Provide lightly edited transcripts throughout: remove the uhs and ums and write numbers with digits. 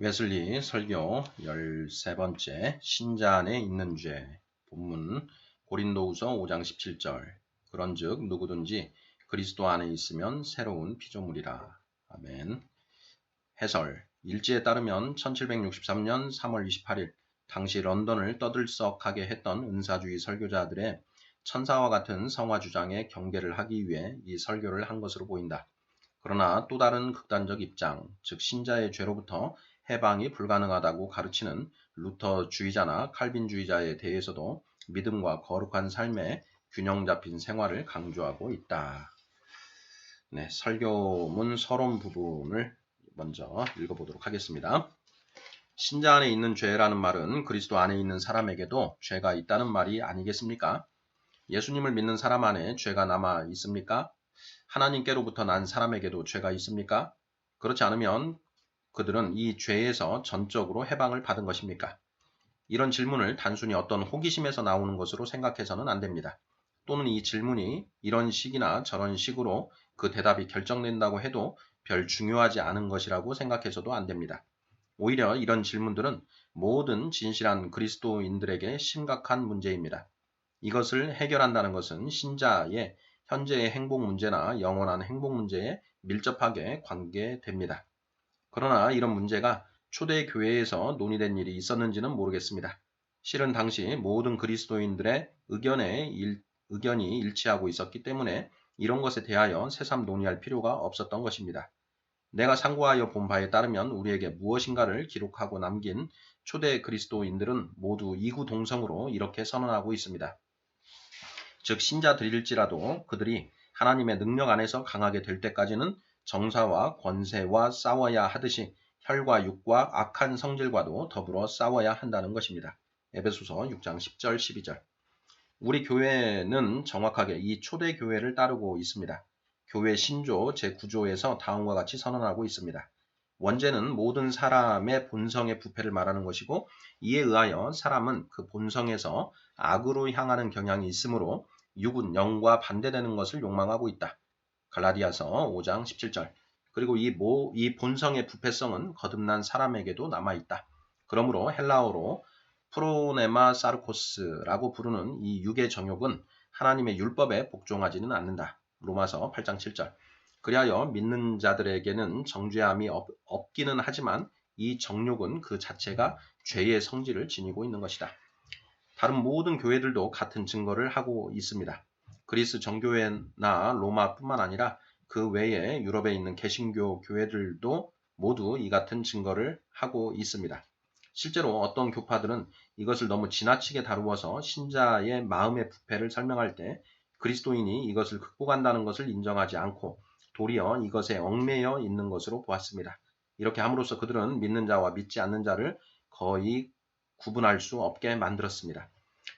웨슬리 설교 13번째 신자 안에 있는 죄. 본문 고린도후서 5장 17절. 그런즉 누구든지 그리스도 안에 있으면 새로운 피조물이라. 아멘. 해설. 일지에 따르면 1763년 3월 28일 당시 런던을 떠들썩하게 했던 은사주의 설교자들의 천사와 같은 성화 주장에 경계를 하기 위해 이 설교를 한 것으로 보인다. 그러나 또 다른 극단적 입장, 즉 신자의 죄로부터 해방이 불가능하다고 가르치는 루터주의자나 칼빈주의자에 대해서도 믿음과 거룩한 삶의 균형 잡힌 생활을 강조하고 있다. 네, 설교문 서론 부분을 먼저 읽어보도록 하겠습니다. 신자 안에 있는 죄라는 말은 그리스도 안에 있는 사람에게도 죄가 있다는 말이 아니겠습니까? 예수님을 믿는 사람 안에 죄가 남아 있습니까? 하나님께로부터 난 사람에게도 죄가 있습니까? 그렇지 않으면 그들은 이 죄에서 전적으로 해방을 받은 것입니까? 이런 질문을 단순히 어떤 호기심에서 나오는 것으로 생각해서는 안 됩니다. 또는 이 질문이 이런 식이나 저런 식으로 그 대답이 결정된다고 해도 별 중요하지 않은 것이라고 생각해서도 안 됩니다. 오히려 이런 질문들은 모든 진실한 그리스도인들에게 심각한 문제입니다. 이것을 해결한다는 것은 신자의 현재의 행복 문제나 영원한 행복 문제에 밀접하게 관계됩니다. 그러나 이런 문제가 초대 교회에서 논의된 일이 있었는지는 모르겠습니다. 실은 당시 모든 그리스도인들의 의견이 일치하고 있었기 때문에 이런 것에 대하여 새삼 논의할 필요가 없었던 것입니다. 내가 상고하여 본 바에 따르면 우리에게 무엇인가를 기록하고 남긴 초대 그리스도인들은 모두 이구동성으로 이렇게 선언하고 있습니다. 즉 신자들일지라도 그들이 하나님의 능력 안에서 강하게 될 때까지는 정사와 권세와 싸워야 하듯이 혈과 육과 악한 성질과도 더불어 싸워야 한다는 것입니다. 에베소서 6장 10절 12절. 우리 교회는 정확하게 이 초대 교회를 따르고 있습니다. 교회 신조 제9조에서 다음과 같이 선언하고 있습니다. 원죄는 모든 사람의 본성의 부패를 말하는 것이고 이에 의하여 사람은 그 본성에서 악으로 향하는 경향이 있으므로 육은 영과 반대되는 것을 욕망하고 있다. 갈라디아서 5장 17절. 그리고 이 본성의 부패성은 거듭난 사람에게도 남아있다. 그러므로 헬라어로 프로네마 사르코스라고 부르는 이 육의 정욕은 하나님의 율법에 복종하지는 않는다. 로마서 8장 7절. 그리하여 믿는 자들에게는 정죄함이 없기는 하지만 이 정욕은 그 자체가 죄의 성질을 지니고 있는 것이다. 다른 모든 교회들도 같은 증거를 하고 있습니다. 그리스 정교회나 로마뿐만 아니라 그 외에 유럽에 있는 개신교 교회들도 모두 이 같은 증거를 하고 있습니다. 실제로 어떤 교파들은 이것을 너무 지나치게 다루어서 신자의 마음의 부패를 설명할 때 그리스도인이 이것을 극복한다는 것을 인정하지 않고 도리어 이것에 얽매여 있는 것으로 보았습니다. 이렇게 함으로써 그들은 믿는 자와 믿지 않는 자를 거의 구분할 수 없게 만들었습니다.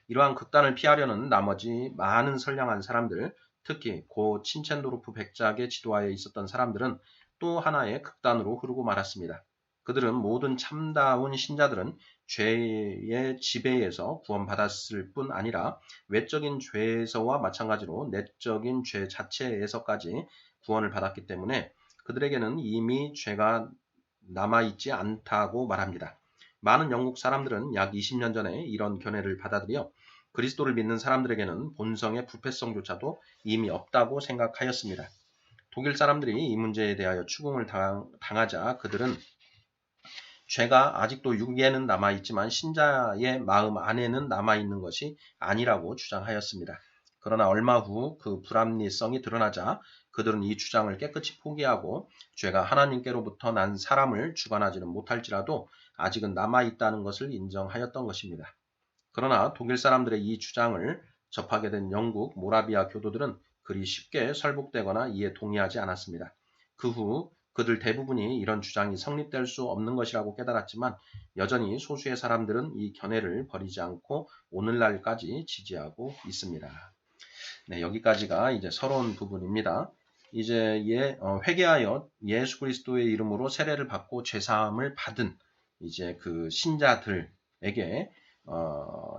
이러한 극단을 피하려는 나머지 많은 선량한 사람들, 특히 고 친첸도르프 백작의 지도하에 있었던 사람들은 또 하나의 극단으로 흐르고 말았습니다. 그들은 모든 참다운 신자들은 죄의 지배에서 구원받았을 뿐 아니라 외적인 죄에서와 마찬가지로 내적인 죄 자체에서까지 구원을 받았기 때문에 그들에게는 이미 죄가 남아있지 않다고 말합니다. 많은 영국 사람들은 약 20년 전에 이런 견해를 받아들여 그리스도를 믿는 사람들에게는 본성의 부패성조차도 이미 없다고 생각하였습니다. 독일 사람들이 이 문제에 대하여 추궁을 당하자 그들은 죄가 아직도 육에는 남아있지만 신자의 마음 안에는 남아있는 것이 아니라고 주장하였습니다. 그러나 얼마 후 그 불합리성이 드러나자 그들은 이 주장을 깨끗이 포기하고 죄가 하나님께로부터 난 사람을 주관하지는 못할지라도 아직은 남아있다는 것을 인정하였던 것입니다. 그러나 독일 사람들의 이 주장을 접하게 된 영국 모라비아 교도들은 그리 쉽게 설복되거나 이에 동의하지 않았습니다. 그 후 그들 대부분이 이런 주장이 성립될 수 없는 것이라고 깨달았지만 여전히 소수의 사람들은 이 견해를 버리지 않고 오늘날까지 지지하고 있습니다. 네, 여기까지가 이제 서론 부분입니다. 이제 회개하여 예수 그리스도의 이름으로 세례를 받고 죄사함을 받은 이제 그 신자들에게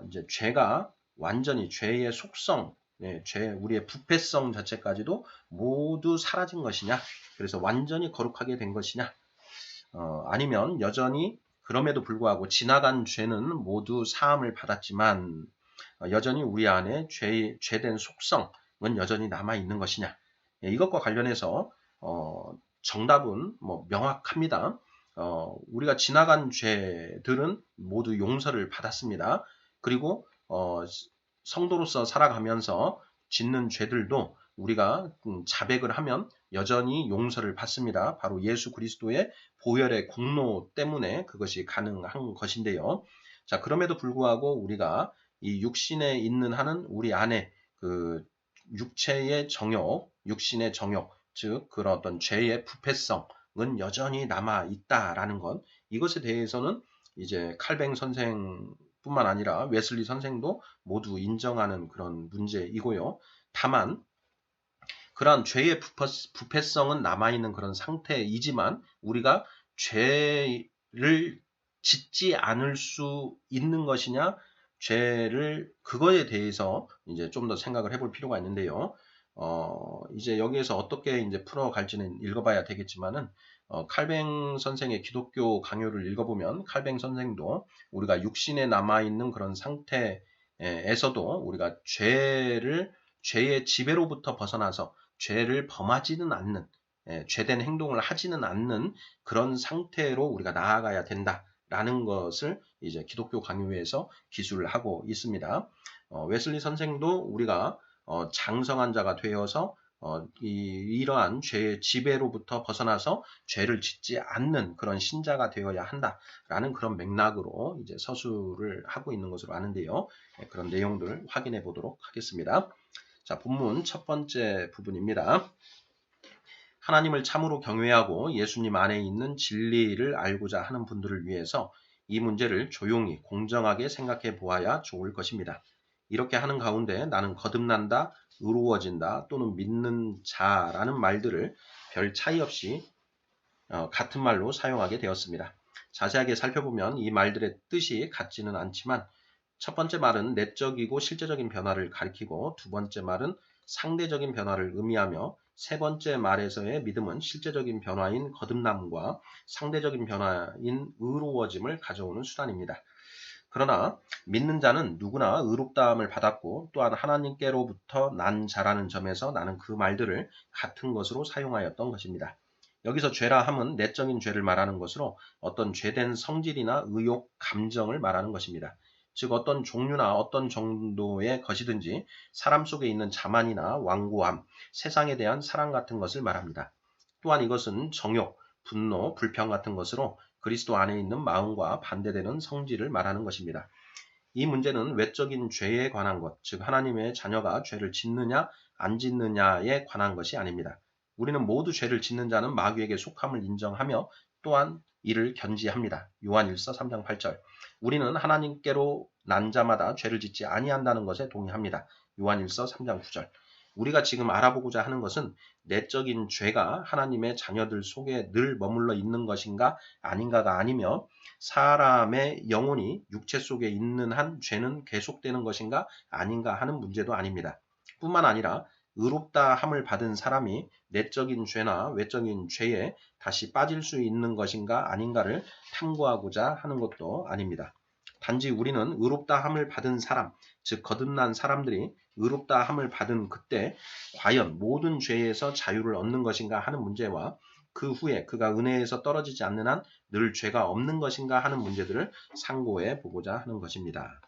이제 죄가 완전히 죄의 속성, 우리의 부패성 자체까지도 모두 사라진 것이냐? 그래서 완전히 거룩하게 된 것이냐? 아니면 여전히 그럼에도 불구하고 지나간 죄는 모두 사함을 받았지만 여전히 우리 안에 죄된 속성은 여전히 남아 있는 것이냐? 예, 이것과 관련해서 정답은 뭐 명확합니다. 우리가 지나간 죄들은 모두 용서를 받았습니다. 그리고 성도로서 살아가면서 짓는 죄들도 우리가 자백을 하면 여전히 용서를 받습니다. 바로 예수 그리스도의 보혈의 공로 때문에 그것이 가능한 것인데요. 자, 그럼에도 불구하고 우리가 이 육신에 있는 한은 우리 안에 그 육체의 정욕, 육신의 정욕, 즉 그런 어떤 죄의 부패성은 여전히 남아 있다라는 것. 이것에 대해서는 이제 칼뱅 선생뿐만 아니라 웨슬리 선생도 모두 인정하는 그런 문제이고요. 다만 그러한 죄의 부패성은 남아있는 그런 상태이지만 우리가 죄를 짓지 않을 수 있는 것이냐, 죄를 그거에 대해서 이제 좀 더 생각을 해볼 필요가 있는데요. 이제 여기에서 어떻게 이제 풀어갈지는 읽어봐야 되겠지만은 칼뱅 선생의 기독교 강요를 읽어보면 칼뱅 선생도 우리가 육신에 남아있는 그런 상태에서도 우리가 죄의 지배로부터 벗어나서 죄를 범하지는 않는, 죄된 행동을 하지는 않는 그런 상태로 우리가 나아가야 된다라는 것을 이제 기독교 강요에서 기술을 하고 있습니다. 웨슬리 선생도 우리가 장성한 자가 되어서 이러한 죄의 지배로부터 벗어나서 죄를 짓지 않는 그런 신자가 되어야 한다라는 그런 맥락으로 이제 서술을 하고 있는 것으로 아는데요. 그런 내용들을 확인해 보도록 하겠습니다. 자, 본문 첫 번째 부분입니다. 하나님을 참으로 경외하고 예수님 안에 있는 진리를 알고자 하는 분들을 위해서 이 문제를 조용히 공정하게 생각해 보아야 좋을 것입니다. 이렇게 하는 가운데 나는 거듭난다, 의로워진다 또는 믿는 자라는 말들을 별 차이 없이 같은 말로 사용하게 되었습니다. 자세하게 살펴보면 이 말들의 뜻이 같지는 않지만 첫 번째 말은 내적이고 실제적인 변화를 가리키고 두 번째 말은 상대적인 변화를 의미하며 세 번째 말에서의 믿음은 실제적인 변화인 거듭남과 상대적인 변화인 의로워짐을 가져오는 수단입니다. 그러나 믿는 자는 누구나 의롭다함을 받았고 또한 하나님께로부터 난 자라는 점에서 나는 그 말들을 같은 것으로 사용하였던 것입니다. 여기서 죄라 함은 내적인 죄를 말하는 것으로 어떤 죄된 성질이나 의욕, 감정을 말하는 것입니다. 즉 어떤 종류나 어떤 정도의 것이든지 사람 속에 있는 자만이나 완고함, 세상에 대한 사랑 같은 것을 말합니다. 또한 이것은 정욕, 분노, 불평 같은 것으로 그리스도 안에 있는 마음과 반대되는 성질을 말하는 것입니다. 이 문제는 외적인 죄에 관한 것, 즉 하나님의 자녀가 죄를 짓느냐 안 짓느냐에 관한 것이 아닙니다. 우리는 모두 죄를 짓는 자는 마귀에게 속함을 인정하며 또한 이를 견지합니다. 요한일서 3장 8절. 우리는 하나님께로 난 자마다 죄를 짓지 아니한다는 것에 동의합니다. 요한일서 3장 9절. 우리가 지금 알아보고자 하는 것은 내적인 죄가 하나님의 자녀들 속에 늘 머물러 있는 것인가 아닌가가 아니며 사람의 영혼이 육체 속에 있는 한 죄는 계속되는 것인가 아닌가 하는 문제도 아닙니다. 뿐만 아니라 의롭다 함을 받은 사람이 내적인 죄나 외적인 죄에 다시 빠질 수 있는 것인가 아닌가를 탐구하고자 하는 것도 아닙니다. 단지 우리는 의롭다 함을 받은 사람, 즉 거듭난 사람들이 의롭다 함을 받은 그때 과연 모든 죄에서 자유를 얻는 것인가 하는 문제와 그 후에 그가 은혜에서 떨어지지 않는 한 늘 죄가 없는 것인가 하는 문제들을 상고해 보고자 하는 것입니다.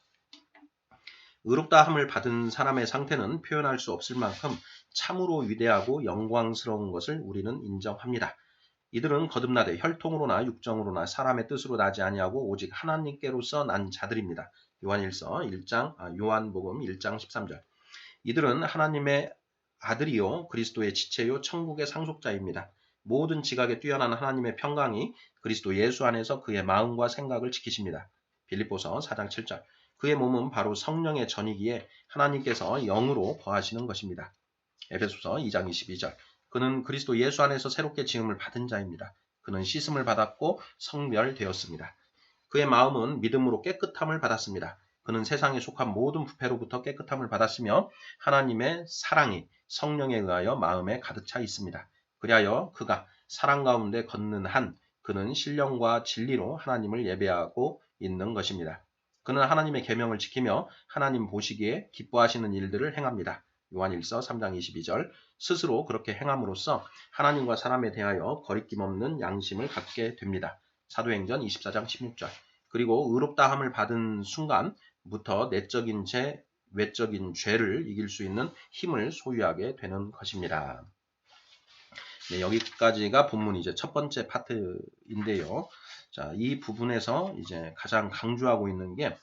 의롭다 함을 받은 사람의 상태는 표현할 수 없을 만큼 참으로 위대하고 영광스러운 것을 우리는 인정합니다. 이들은 거듭나되 혈통으로나 육정으로나 사람의 뜻으로 나지 아니하고 오직 하나님께로서 난 자들입니다. 요한복음 1장 13절. 이들은 하나님의 아들이요 그리스도의 지체요 천국의 상속자입니다. 모든 지각에 뛰어난 하나님의 평강이 그리스도 예수 안에서 그의 마음과 생각을 지키십니다. 빌립보서 4장 7절. 그의 몸은 바로 성령의 전이기에 하나님께서 영으로 거하시는 것입니다. 에베소서 2장 22절. 그는 그리스도 예수 안에서 새롭게 지음을 받은 자입니다. 그는 씻음을 받았고 성별되었습니다. 그의 마음은 믿음으로 깨끗함을 받았습니다. 그는 세상에 속한 모든 부패로부터 깨끗함을 받았으며 하나님의 사랑이 성령에 의하여 마음에 가득 차 있습니다. 그리하여 그가 사랑 가운데 걷는 한 그는 신령과 진리로 하나님을 예배하고 있는 것입니다. 그는 하나님의 계명을 지키며 하나님 보시기에 기뻐하시는 일들을 행합니다. 요한일서 3장 22절. 스스로 그렇게 행함으로써 하나님과 사람에 대하여 거리낌 없는 양심을 갖게 됩니다. 사도행전 24장 16절. 그리고 의롭다함을 받은 순간부터 내적인 죄, 외적인 죄를 이길 수 있는 힘을 소유하게 되는 것입니다. 네, 여기까지가 본문 이제 첫 번째 파트인데요. 자, 이 부분에서 이제 가장 강조하고 있는 게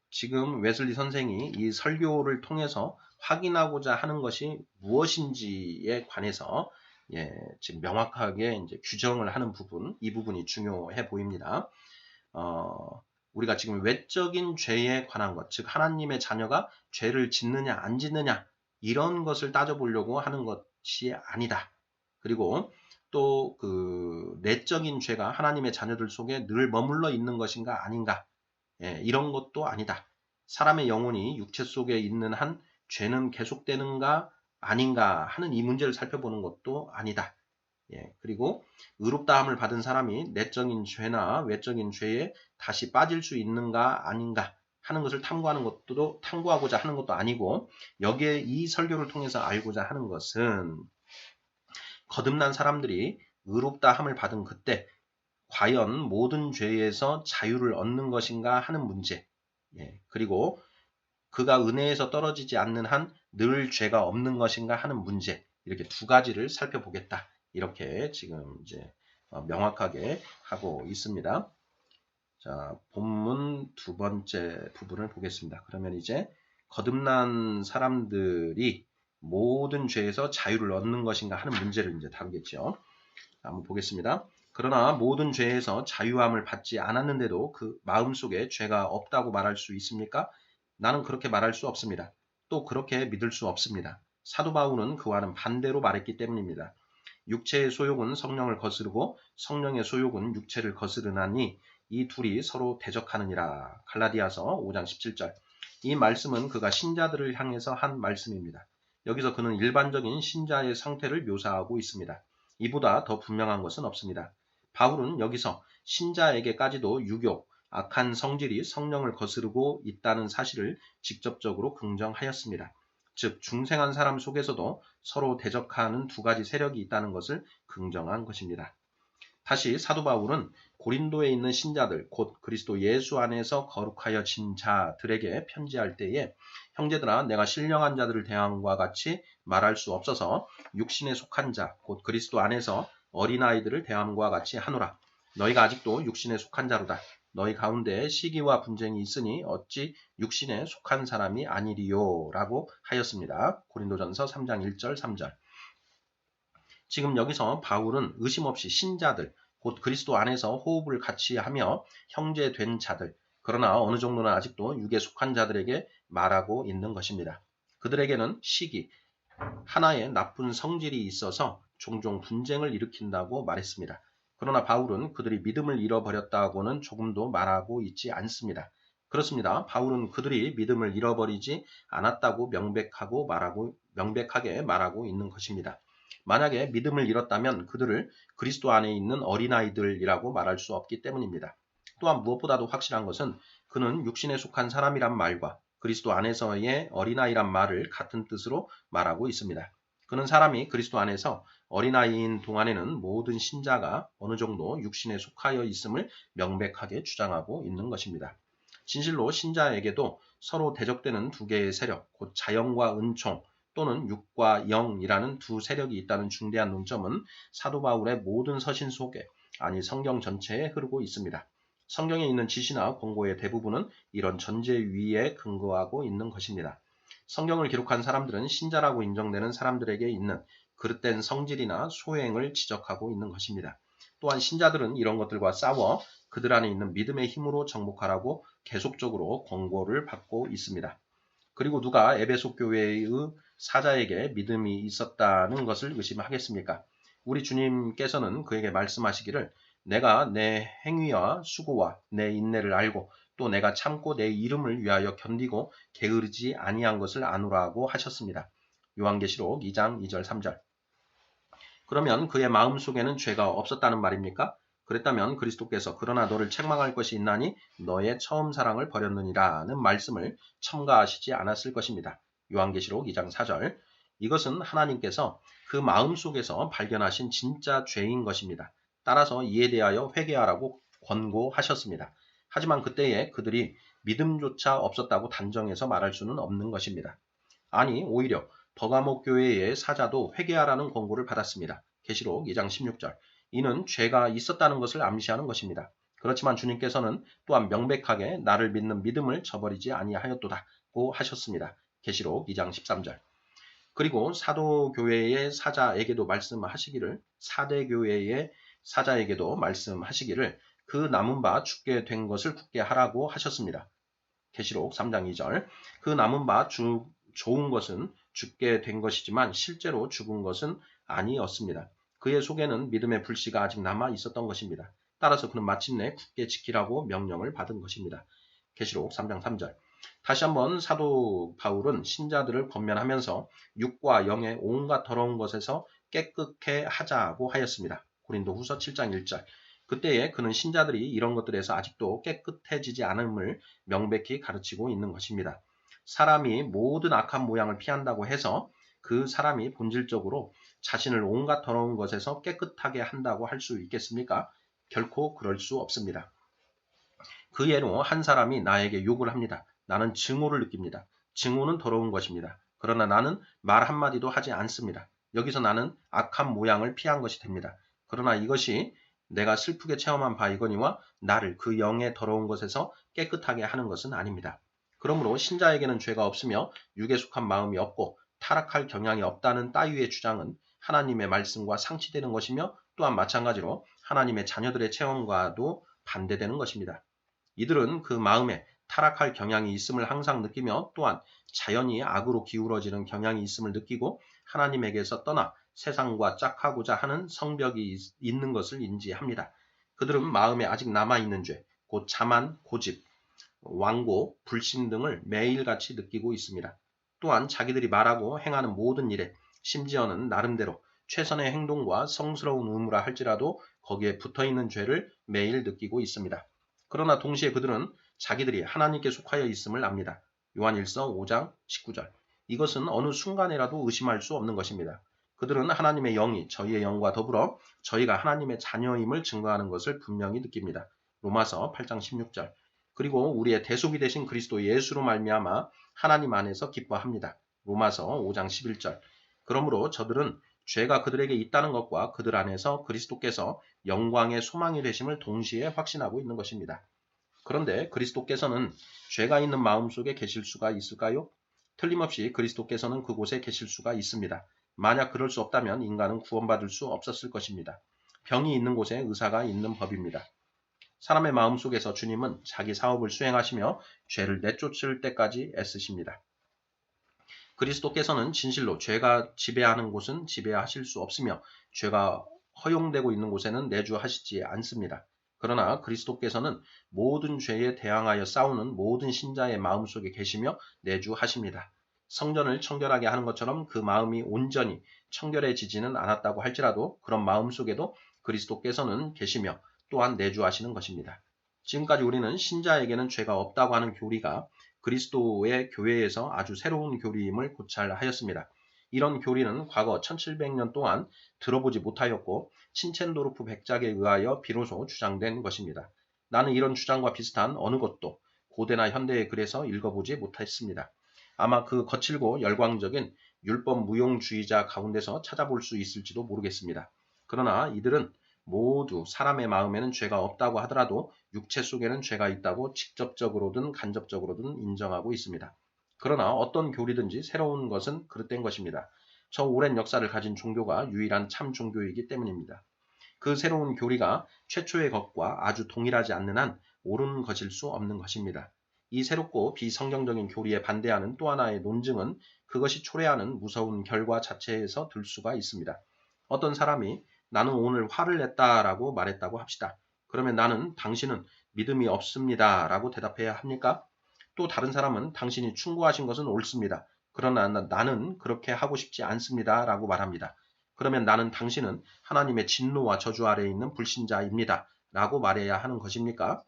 지금 웨슬리 선생이 이 설교를 통해서 확인하고자 하는 것이 무엇인지에 관해서 지금 명확하게 이제 규정을 하는 부분, 이 부분이 중요해 보입니다. 우리가 지금 외적인 죄에 관한 것, 즉 하나님의 자녀가 죄를 짓느냐 안 짓느냐 이런 것을 따져보려고 하는 것이 아니다. 그리고 또 그 내적인 죄가 하나님의 자녀들 속에 늘 머물러 있는 것인가 아닌가, 이런 것도 아니다. 사람의 영혼이 육체 속에 있는 한 죄는 계속되는가 아닌가 하는 이 문제를 살펴보는 것도 아니다. 그리고 의롭다함을 받은 사람이 내적인 죄나 외적인 죄에 다시 빠질 수 있는가 아닌가 하는 것을 탐구하고자 하는 것도 아니고, 여기에 이 설교를 통해서 알고자 하는 것은 거듭난 사람들이 의롭다함을 받은 그때 과연 모든 죄에서 자유를 얻는 것인가 하는 문제, 그리고 그가 은혜에서 떨어지지 않는 한 늘 죄가 없는 것인가 하는 문제, 이렇게 두 가지를 살펴보겠다. 이렇게 지금 이제 명확하게 하고 있습니다. 자, 본문 두 번째 부분을 보겠습니다. 그러면 이제 거듭난 사람들이 모든 죄에서 자유를 얻는 것인가 하는 문제를 이제 다루겠죠. 한번 보겠습니다. 그러나 모든 죄에서 자유함을 받지 않았는데도 그 마음속에 죄가 없다고 말할 수 있습니까? 나는 그렇게 말할 수 없습니다. 또 그렇게 믿을 수 없습니다. 사도 바울은 그와는 반대로 말했기 때문입니다. 육체의 소욕은 성령을 거스르고 성령의 소욕은 육체를 거스르나니 이 둘이 서로 대적하느니라. 갈라디아서 5장 17절. 이 말씀은 그가 신자들을 향해서 한 말씀입니다. 여기서 그는 일반적인 신자의 상태를 묘사하고 있습니다. 이보다 더 분명한 것은 없습니다. 바울은 여기서 신자에게까지도 유욕, 악한 성질이 성령을 거스르고 있다는 사실을 직접적으로 긍정하였습니다. 즉 중생한 사람 속에서도 서로 대적하는 두 가지 세력이 있다는 것을 긍정한 것입니다. 다시 사도 바울은 고린도에 있는 신자들, 곧 그리스도 예수 안에서 거룩하여진 자들에게 편지할 때에 형제들아 내가 신령한 자들을 대함과 같이 말할 수 없어서 육신에 속한 자, 곧 그리스도 안에서 어린아이들을 대함과 같이 하노라. 너희가 아직도 육신에 속한 자로다. 너희 가운데 시기와 분쟁이 있으니 어찌 육신에 속한 사람이 아니리요 라고 하였습니다. 고린도전서 3장 1절 3절. 지금 여기서 바울은 의심 없이 신자들, 곧 그리스도 안에서 호흡을 같이 하며 형제 된 자들, 그러나 어느 정도는 아직도 육에 속한 자들에게 말하고 있는 것입니다. 그들에게는 시기, 하나의 나쁜 성질이 있어서 종종 분쟁을 일으킨다고 말했습니다. 그러나 바울은 그들이 믿음을 잃어버렸다고는 조금도 말하고 있지 않습니다. 그렇습니다. 바울은 그들이 믿음을 잃어버리지 않았다고 명백하게 말하고 있는 것입니다. 만약에 믿음을 잃었다면 그들을 그리스도 안에 있는 어린아이들이라고 말할 수 없기 때문입니다. 또한 무엇보다도 확실한 것은 그는 육신에 속한 사람이란 말과 그리스도 안에서의 어린아이란 말을 같은 뜻으로 말하고 있습니다. 그는 사람이 그리스도 안에서 어린아이인 동안에는 모든 신자가 어느 정도 육신에 속하여 있음을 명백하게 주장하고 있는 것입니다. 진실로 신자에게도 서로 대적되는 두 개의 세력, 곧 자영과 은총 또는 육과 영이라는 두 세력이 있다는 중대한 논점은 사도 바울의 모든 서신 속에, 아니 성경 전체에 흐르고 있습니다. 성경에 있는 지시나 권고의 대부분은 이런 전제 위에 근거하고 있는 것입니다. 성경을 기록한 사람들은 신자라고 인정되는 사람들에게 있는 그릇된 성질이나 소행을 지적하고 있는 것입니다. 또한 신자들은 이런 것들과 싸워 그들 안에 있는 믿음의 힘으로 정복하라고 계속적으로 권고를 받고 있습니다. 그리고 누가 에베소 교회의 사자에게 믿음이 있었다는 것을 의심하겠습니까? 우리 주님께서는 그에게 말씀하시기를 내가 내 행위와 수고와 내 인내를 알고 또 내가 참고 내 이름을 위하여 견디고 게으르지 아니한 것을 아노라고 하셨습니다. 요한계시록 2장 2절 3절. 그러면 그의 마음속에는 죄가 없었다는 말입니까? 그랬다면 그리스도께서 그러나 너를 책망할 것이 있나니 너의 처음 사랑을 버렸느니라는 말씀을 첨가하시지 않았을 것입니다. 요한계시록 2장 4절. 이것은 하나님께서 그 마음속에서 발견하신 진짜 죄인 것입니다. 따라서 이에 대하여 회개하라고 권고하셨습니다. 하지만 그때에 그들이 믿음조차 없었다고 단정해서 말할 수는 없는 것입니다. 아니, 오히려 버가모 교회의 사자도 회개하라는 권고를 받았습니다. 계시록 2장 16절. 이는 죄가 있었다는 것을 암시하는 것입니다. 그렇지만 주님께서는 또한 명백하게 나를 믿는 믿음을 저버리지 아니하였도다고 하셨습니다. 계시록 2장 13절. 그리고 사도교회의 사자에게도 말씀하시기를, 사대교회의 사자에게도 말씀하시기를 그 남은 바 죽게 된 것을 굳게 하라고 하셨습니다. 계시록 3장 2절. 그 남은 바 좋은 것은 죽게 된 것이지만 실제로 죽은 것은 아니었습니다. 그의 속에는 믿음의 불씨가 아직 남아 있었던 것입니다. 따라서 그는 마침내 굳게 지키라고 명령을 받은 것입니다. 계시록 3장 3절. 다시 한번 사도 바울은 신자들을 권면하면서 육과 영의 온갖 더러운 것에서 깨끗해 하자고 하였습니다. 고린도후서 7장 1절. 그때에 그는 신자들이 이런 것들에서 아직도 깨끗해지지 않음을 명백히 가르치고 있는 것입니다. 사람이 모든 악한 모양을 피한다고 해서 그 사람이 본질적으로 자신을 온갖 더러운 것에서 깨끗하게 한다고 할 수 있겠습니까? 결코 그럴 수 없습니다. 그 예로 한 사람이 나에게 욕을 합니다. 나는 증오를 느낍니다. 증오는 더러운 것입니다. 그러나 나는 말 한마디도 하지 않습니다. 여기서 나는 악한 모양을 피한 것이 됩니다. 그러나 이것이 내가 슬프게 체험한 바이거니와 나를 그 영의 더러운 것에서 깨끗하게 하는 것은 아닙니다. 그러므로 신자에게는 죄가 없으며 육에 속한 마음이 없고 타락할 경향이 없다는 따위의 주장은 하나님의 말씀과 상치되는 것이며 또한 마찬가지로 하나님의 자녀들의 체험과도 반대되는 것입니다. 이들은 그 마음에 타락할 경향이 있음을 항상 느끼며 또한 자연히 악으로 기울어지는 경향이 있음을 느끼고 하나님에게서 떠나 세상과 짝하고자 하는 성벽이 있는 것을 인지합니다. 그들은 마음에 아직 남아있는 죄, 곧 자만, 고집, 완고, 불신 등을 매일같이 느끼고 있습니다. 또한 자기들이 말하고 행하는 모든 일에 심지어는 나름대로 최선의 행동과 성스러운 의무라 할지라도 거기에 붙어있는 죄를 매일 느끼고 있습니다. 그러나 동시에 그들은 자기들이 하나님께 속하여 있음을 압니다. 요한일서 5장 19절. 이것은 어느 순간이라도 의심할 수 없는 것입니다. 그들은 하나님의 영이 저희의 영과 더불어 저희가 하나님의 자녀임을 증거하는 것을 분명히 느낍니다. 로마서 8장 16절. 그리고 우리의 대속이 되신 그리스도 예수로 말미암아 하나님 안에서 기뻐합니다. 로마서 5장 11절. 그러므로 저들은 죄가 그들에게 있다는 것과 그들 안에서 그리스도께서 영광의 소망이 되심을 동시에 확신하고 있는 것입니다. 그런데 그리스도께서는 죄가 있는 마음속에 계실 수가 있을까요? 틀림없이 그리스도께서는 그곳에 계실 수가 있습니다. 만약 그럴 수 없다면 인간은 구원받을 수 없었을 것입니다. 병이 있는 곳에 의사가 있는 법입니다. 사람의 마음속에서 주님은 자기 사업을 수행하시며 죄를 내쫓을 때까지 애쓰십니다. 그리스도께서는 진실로 죄가 지배하는 곳은 지배하실 수 없으며 죄가 허용되고 있는 곳에는 내주하시지 않습니다. 그러나 그리스도께서는 모든 죄에 대항하여 싸우는 모든 신자의 마음속에 계시며 내주하십니다. 성전을 청결하게 하는 것처럼 그 마음이 온전히 청결해지지는 않았다고 할지라도 그런 마음속에도 그리스도께서는 계시며 또한 내주하시는 것입니다. 지금까지 우리는 신자에게는 죄가 없다고 하는 교리가 그리스도의 교회에서 아주 새로운 교리임을 고찰하였습니다. 이런 교리는 과거 1700년 동안 들어보지 못하였고 친첸도르프 백작에 의하여 비로소 주장된 것입니다. 나는 이런 주장과 비슷한 어느 것도 고대나 현대의 글에서 읽어보지 못했습니다. 아마 그 거칠고 열광적인 율법 무용주의자 가운데서 찾아볼 수 있을지도 모르겠습니다. 그러나 이들은 모두 사람의 마음에는 죄가 없다고 하더라도 육체 속에는 죄가 있다고 직접적으로든 간접적으로든 인정하고 있습니다. 그러나 어떤 교리든지 새로운 것은 그릇된 것입니다. 저 오랜 역사를 가진 종교가 유일한 참 종교이기 때문입니다. 그 새로운 교리가 최초의 것과 아주 동일하지 않는 한 옳은 것일 수 없는 것입니다. 이 새롭고 비성경적인 교리에 반대하는 또 하나의 논증은 그것이 초래하는 무서운 결과 자체에서 들 수가 있습니다. 어떤 사람이 나는 오늘 화를 냈다라고 말했다고 합시다. 그러면 나는 당신은 믿음이 없습니다 라고 대답해야 합니까? 또 다른 사람은 당신이 충고하신 것은 옳습니다. 그러나 나는 그렇게 하고 싶지 않습니다 라고 말합니다. 그러면 나는 당신은 하나님의 진노와 저주 아래에 있는 불신자입니다. 라고 말해야 하는 것입니까?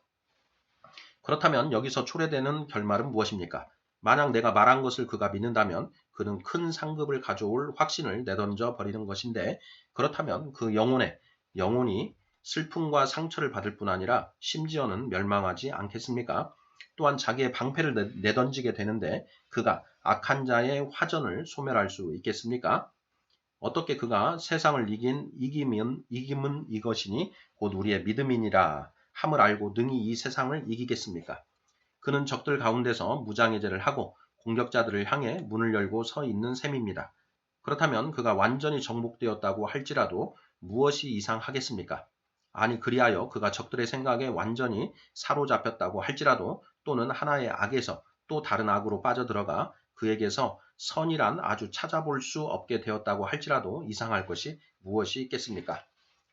그렇다면 여기서 초래되는 결말은 무엇입니까? 만약 내가 말한 것을 그가 믿는다면 그는 큰 상급을 가져올 확신을 내던져 버리는 것인데, 그렇다면 그 영혼이 슬픔과 상처를 받을 뿐 아니라 심지어는 멸망하지 않겠습니까? 또한 자기의 방패를 내던지게 되는데 그가 악한 자의 화전을 소멸할 수 있겠습니까? 어떻게 그가 세상을 이김은 이것이니 곧 우리의 믿음이니라 함을 알고 능히 이 세상을 이기겠습니까? 그는 적들 가운데서 무장해제를 하고 공격자들을 향해 문을 열고 서 있는 셈입니다. 그렇다면 그가 완전히 정복되었다고 할지라도 무엇이 이상하겠습니까? 아니 그리하여 그가 적들의 생각에 완전히 사로잡혔다고 할지라도, 또는 하나의 악에서 또 다른 악으로 빠져들어가 그에게서 선이란 아주 찾아볼 수 없게 되었다고 할지라도 이상할 것이 무엇이 있겠습니까?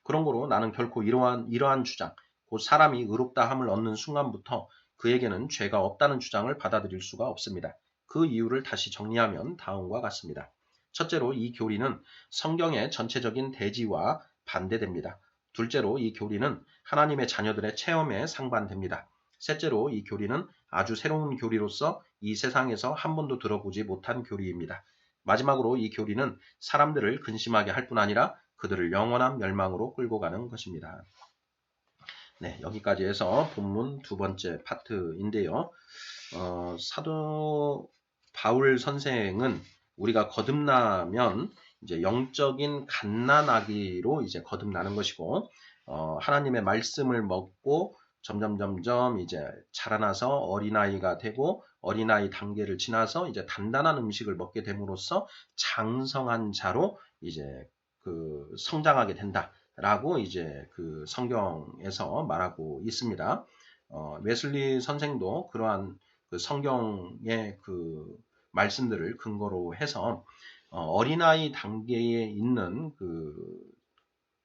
그러므로 나는 결코 이러한 주장, 곧 사람이 의롭다 함을 얻는 순간부터 그에게는 죄가 없다는 주장을 받아들일 수가 없습니다. 그 이유를 다시 정리하면 다음과 같습니다. 첫째로 이 교리는 성경의 전체적인 대지와 반대됩니다. 둘째로 이 교리는 하나님의 자녀들의 체험에 상반됩니다. 셋째로 이 교리는 아주 새로운 교리로서 이 세상에서 한 번도 들어보지 못한 교리입니다. 마지막으로 이 교리는 사람들을 근심하게 할 뿐 아니라 그들을 영원한 멸망으로 끌고 가는 것입니다. 네, 여기까지 해서 본문 두 번째 파트인데요. 사도 바울 선생은 우리가 거듭나면 이제 영적인 갓난아기로 이제 거듭나는 것이고, 하나님의 말씀을 먹고 점점 이제 자라나서 어린아이가 되고, 어린아이 단계를 지나서 이제 단단한 음식을 먹게 됨으로써 장성한 자로 이제 그 성장하게 된다라고 이제 그 성경에서 말하고 있습니다. 웨슬리 선생도 그러한 그 성경의 그 말씀들을 근거로 해서 어린아이 단계에 있는 그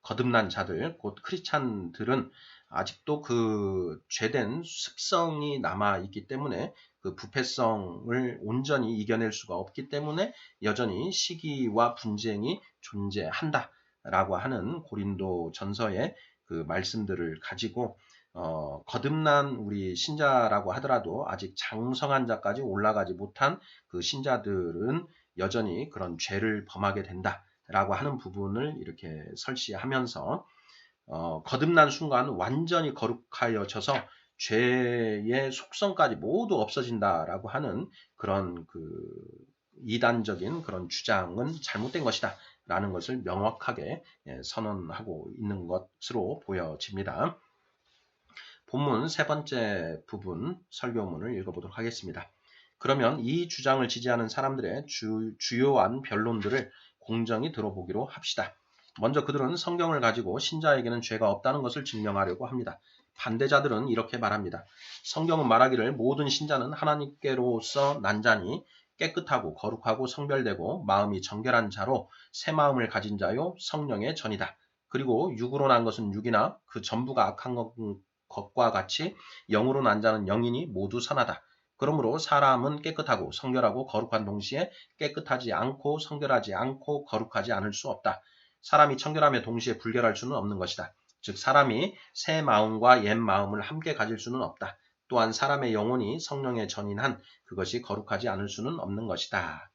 거듭난 자들, 곧 크리스찬들은 아직도 그 죄된 습성이 남아 있기 때문에 그 부패성을 온전히 이겨낼 수가 없기 때문에 여전히 시기와 분쟁이 존재한다라고 하는 고린도 전서의 그 말씀들을 가지고 거듭난 우리 신자라고 하더라도 아직 장성한 자까지 올라가지 못한 그 신자들은 여전히 그런 죄를 범하게 된다라고 하는 부분을 이렇게 설시하면서 거듭난 순간 완전히 거룩하여져서 죄의 속성까지 모두 없어진다라고 하는 그런 그 이단적인 그런 주장은 잘못된 것이다 라는 것을 명확하게 선언하고 있는 것으로 보여집니다. 본문 세 번째 부분 설교문을 읽어보도록 하겠습니다. 그러면 이 주장을 지지하는 사람들의 주요한 변론들을 공정히 들어보기로 합시다. 먼저 그들은 성경을 가지고 신자에게는 죄가 없다는 것을 증명하려고 합니다. 반대자들은 이렇게 말합니다. 성경은 말하기를 모든 신자는 하나님께로서 난 자니 깨끗하고 거룩하고 성별되고 마음이 정결한 자로 새 마음을 가진 자요 성령의 전이다. 그리고 육으로 난 것은 육이나 그 전부가 악한 것과 같이 영으로 난 자는 영이니 모두 선하다. 그러므로 사람은 깨끗하고 성결하고 거룩한 동시에 깨끗하지 않고 성결하지 않고 거룩하지 않을 수 없다. 사람이 청결하며 동시에 불결할 수는 없는 것이다. 즉 사람이 새 마음과 옛 마음을 함께 가질 수는 없다. 또한 사람의 영혼이 성령의 전인한 그것이 거룩하지 않을 수는 없는 것이다.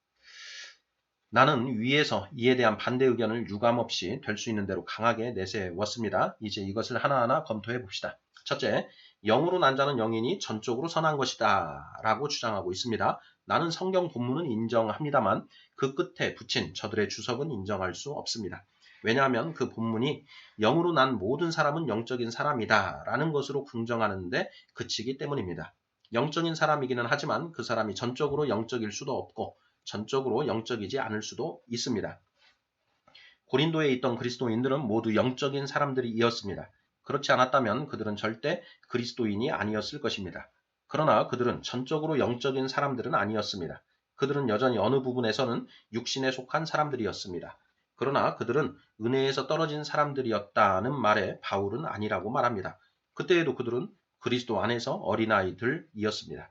나는 위에서 이에 대한 반대 의견을 유감없이 될 수 있는 대로 강하게 내세웠습니다. 이제 이것을 하나하나 검토해 봅시다. 첫째, 영으로 난 자는 영이니 전적으로 선한 것이다 라고 주장하고 있습니다. 나는 성경 본문은 인정합니다만 그 끝에 붙인 저들의 주석은 인정할 수 없습니다. 왜냐하면 그 본문이 영으로 난 모든 사람은 영적인 사람이다 라는 것으로 긍정하는데 그치기 때문입니다. 영적인 사람이기는 하지만 그 사람이 전적으로 영적일 수도 없고 전적으로 영적이지 않을 수도 있습니다. 고린도에 있던 그리스도인들은 모두 영적인 사람들이었습니다. 그렇지 않았다면 그들은 절대 그리스도인이 아니었을 것입니다. 그러나 그들은 전적으로 영적인 사람들은 아니었습니다. 그들은 여전히 어느 부분에서는 육신에 속한 사람들이었습니다. 그러나 그들은 은혜에서 떨어진 사람들이었다는 말에 바울은 아니라고 말합니다. 그때에도 그들은 그리스도 안에서 어린아이들이었습니다.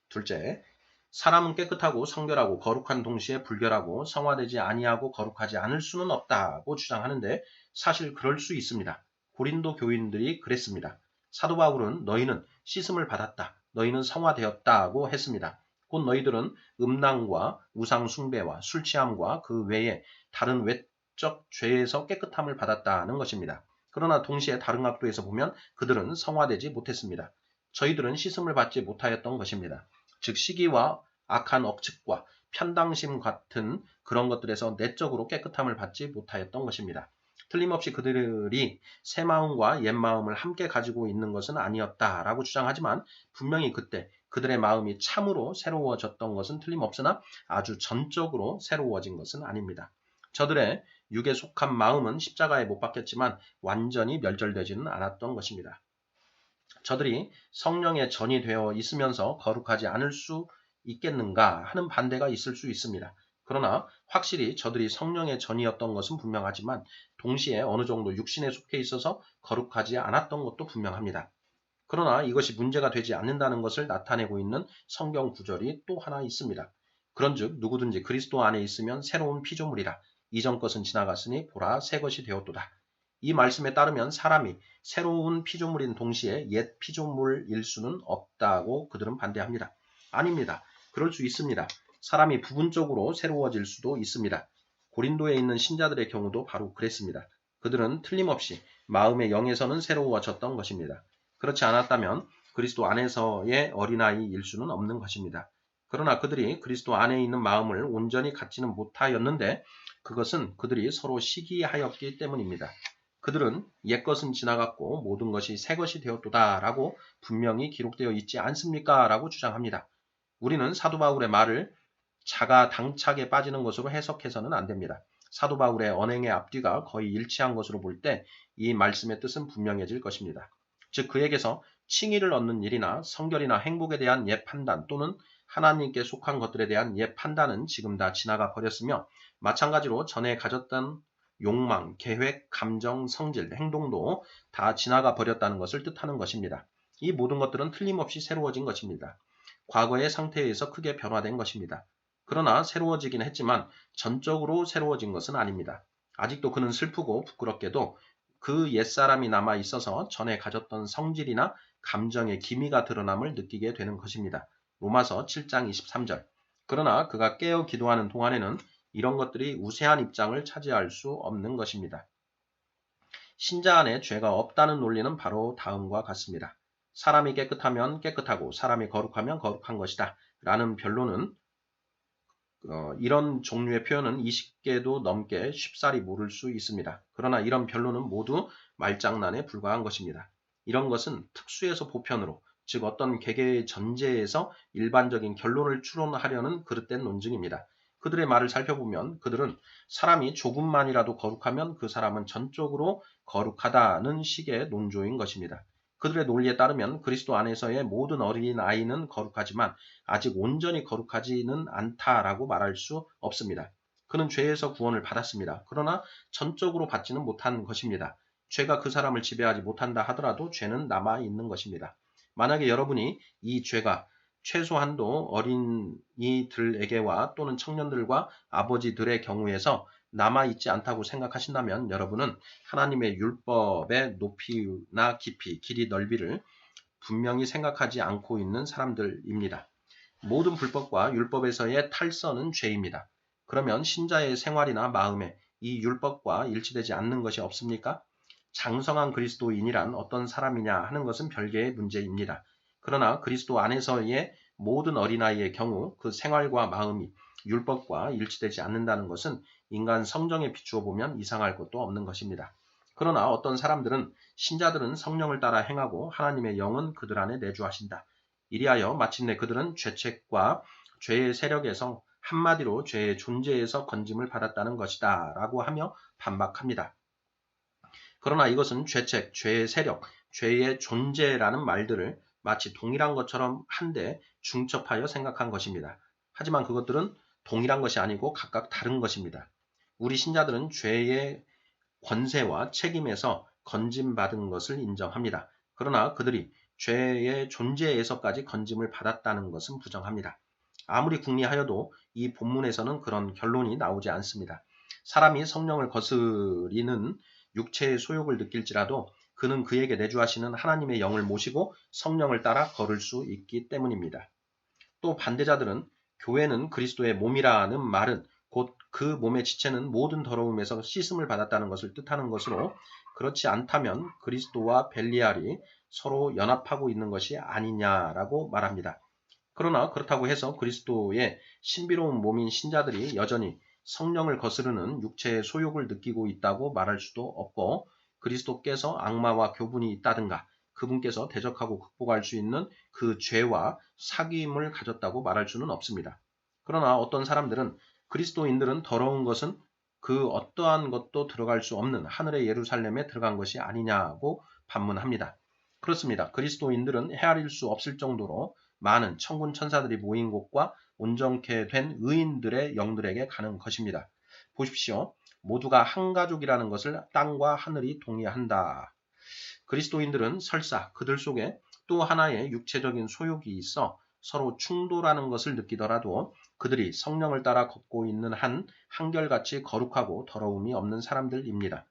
둘째, 사람은 깨끗하고 성결하고 거룩한 동시에 불결하고 성화되지 아니하고 거룩하지 않을 수는 없다고 주장하는데 사실 그럴 수 있습니다. 고린도 교인들이 그랬습니다. 사도 바울은 너희는 씻음을 받았다. 너희는 성화되었다고 했습니다. 곧 너희들은 음란과 우상 숭배와 술 취함과 그 외에 다른 외적 죄에서 깨끗함을 받았다는 것입니다. 그러나 동시에 다른 각도에서 보면 그들은 성화되지 못했습니다. 저희들은 씻음을 받지 못하였던 것입니다. 즉 시기와 악한 억측과 편당심 같은 그런 것들에서 내적으로 깨끗함을 받지 못하였던 것입니다. 틀림없이 그들이 새 마음과 옛 마음을 함께 가지고 있는 것은 아니었다라고 주장하지만 분명히 그때 그들의 마음이 참으로 새로워졌던 것은 틀림없으나 아주 전적으로 새로워진 것은 아닙니다. 저들의 육에 속한 마음은 십자가에 못 박혔지만 완전히 멸절되지는 않았던 것입니다. 저들이 성령의 전이 되어 있으면서 거룩하지 않을 수 있겠는가 하는 반대가 있을 수 있습니다. 그러나 확실히 저들이 성령의 전이었던 것은 분명하지만 동시에 어느 정도 육신에 속해 있어서 거룩하지 않았던 것도 분명합니다. 그러나 이것이 문제가 되지 않는다는 것을 나타내고 있는 성경 구절이 또 하나 있습니다. 그런즉 누구든지 그리스도 안에 있으면 새로운 피조물이라. 이전 것은 지나갔으니 보라 새 것이 되었도다. 이 말씀에 따르면 사람이 새로운 피조물인 동시에 옛 피조물일 수는 없다고 그들은 반대합니다. 아닙니다. 그럴 수 있습니다. 사람이 부분적으로 새로워질 수도 있습니다. 고린도에 있는 신자들의 경우도 바로 그랬습니다. 그들은 틀림없이 마음의 영에서는 새로워졌던 것입니다. 그렇지 않았다면 그리스도 안에서의 어린아이일 수는 없는 것입니다. 그러나 그들이 그리스도 안에 있는 마음을 온전히 갖지는 못하였는데 그것은 그들이 서로 시기하였기 때문입니다. 그들은 옛것은 지나갔고 모든 것이 새것이 되었도다 라고 분명히 기록되어 있지 않습니까? 라고 주장합니다. 우리는 사도 바울의 말을 자가당착에 빠지는 것으로 해석해서는 안 됩니다. 사도 바울의 언행의 앞뒤가 거의 일치한 것으로 볼 때 이 말씀의 뜻은 분명해질 것입니다. 즉 그에게서 칭의를 얻는 일이나 성결이나 행복에 대한 옛 판단 또는 하나님께 속한 것들에 대한 옛 판단은 지금 다 지나가 버렸으며 마찬가지로 전에 가졌던 욕망, 계획, 감정, 성질, 행동도 다 지나가 버렸다는 것을 뜻하는 것입니다. 이 모든 것들은 틀림없이 새로워진 것입니다. 과거의 상태에서 크게 변화된 것입니다. 그러나 새로워지긴 했지만 전적으로 새로워진 것은 아닙니다. 아직도 그는 슬프고 부끄럽게도 그 옛사람이 남아 있어서 전에 가졌던 성질이나 감정의 기미가 드러남을 느끼게 되는 것입니다. 로마서 7장 23절. 그러나 그가 깨어 기도하는 동안에는 이런 것들이 우세한 입장을 차지할 수 없는 것입니다. 신자 안에 죄가 없다는 논리는 바로 다음과 같습니다. 사람이 깨끗하면 깨끗하고 사람이 거룩하면 거룩한 것이다. 라는 변론은 이런 종류의 표현은 20개도 넘게 쉽사리 모를 수 있습니다. 그러나 이런 변론은 모두 말장난에 불과한 것입니다. 이런 것은 특수에서 보편으로, 즉 어떤 개개의 전제에서 일반적인 결론을 추론하려는 그릇된 논증입니다. 그들의 말을 살펴보면 그들은 사람이 조금만이라도 거룩하면 그 사람은 전적으로 거룩하다는 식의 논조인 것입니다. 그들의 논리에 따르면 그리스도 안에서의 모든 어린 아이는 거룩하지만 아직 온전히 거룩하지는 않다라고 말할 수 없습니다. 그는 죄에서 구원을 받았습니다. 그러나 전적으로 받지는 못한 것입니다. 죄가 그 사람을 지배하지 못한다 하더라도 죄는 남아있는 것입니다. 만약에 여러분이 이 죄가 최소한도 어린이들에게와 또는 청년들과 아버지들의 경우에서 남아있지 않다고 생각하신다면 여러분은 하나님의 율법의 높이나 깊이, 길이, 넓이를 분명히 생각하지 않고 있는 사람들입니다. 모든 불법과 율법에서의 탈선은 죄입니다. 그러면 신자의 생활이나 마음에 이 율법과 일치되지 않는 것이 없습니까? 장성한 그리스도인이란 어떤 사람이냐 하는 것은 별개의 문제입니다. 그러나 그리스도 안에서의 모든 어린아이의 경우 그 생활과 마음이 율법과 일치되지 않는다는 것은 인간 성정에 비추어 보면 이상할 것도 없는 것입니다. 그러나 어떤 사람들은 신자들은 성령을 따라 행하고 하나님의 영은 그들 안에 내주하신다. 이리하여 마침내 그들은 죄책과 죄의 세력에서 한마디로 죄의 존재에서 건짐을 받았다는 것이다 라고 하며 반박합니다. 그러나 이것은 죄책, 죄의 세력, 죄의 존재라는 말들을 마치 동일한 것처럼 한데 중첩하여 생각한 것입니다. 하지만 그것들은 동일한 것이 아니고 각각 다른 것입니다. 우리 신자들은 죄의 권세와 책임에서 건짐받은 것을 인정합니다. 그러나 그들이 죄의 존재에서까지 건짐을 받았다는 것은 부정합니다. 아무리 궁리하여도 이 본문에서는 그런 결론이 나오지 않습니다. 사람이 성령을 거스리는 육체의 소욕을 느낄지라도 그는 그에게 내주하시는 하나님의 영을 모시고 성령을 따라 걸을 수 있기 때문입니다. 또 반대자들은 교회는 그리스도의 몸이라는 말은 곧 그 몸의 지체는 모든 더러움에서 씻음을 받았다는 것을 뜻하는 것으로 그렇지 않다면 그리스도와 벨리알이 서로 연합하고 있는 것이 아니냐라고 말합니다. 그러나 그렇다고 해서 그리스도의 신비로운 몸인 신자들이 여전히 성령을 거스르는 육체의 소욕을 느끼고 있다고 말할 수도 없고 그리스도께서 악마와 교분이 있다든가 그분께서 대적하고 극복할 수 있는 그 죄와 사귐을 가졌다고 말할 수는 없습니다. 그러나 어떤 사람들은 그리스도인들은 더러운 것은 그 어떠한 것도 들어갈 수 없는 하늘의 예루살렘에 들어간 것이 아니냐고 반문합니다. 그렇습니다. 그리스도인들은 헤아릴 수 없을 정도로 많은 천군 천사들이 모인 곳과 온전케 된 의인들의 영들에게 가는 것입니다. 보십시오. 모두가 한 가족이라는 것을 땅과 하늘이 동의한다. 그리스도인들은 설사 그들 속에 또 하나의 육체적인 소욕이 있어 서로 충돌하는 것을 느끼더라도 그들이 성령을 따라 걷고 있는 한 한결같이 거룩하고 더러움이 없는 사람들입니다.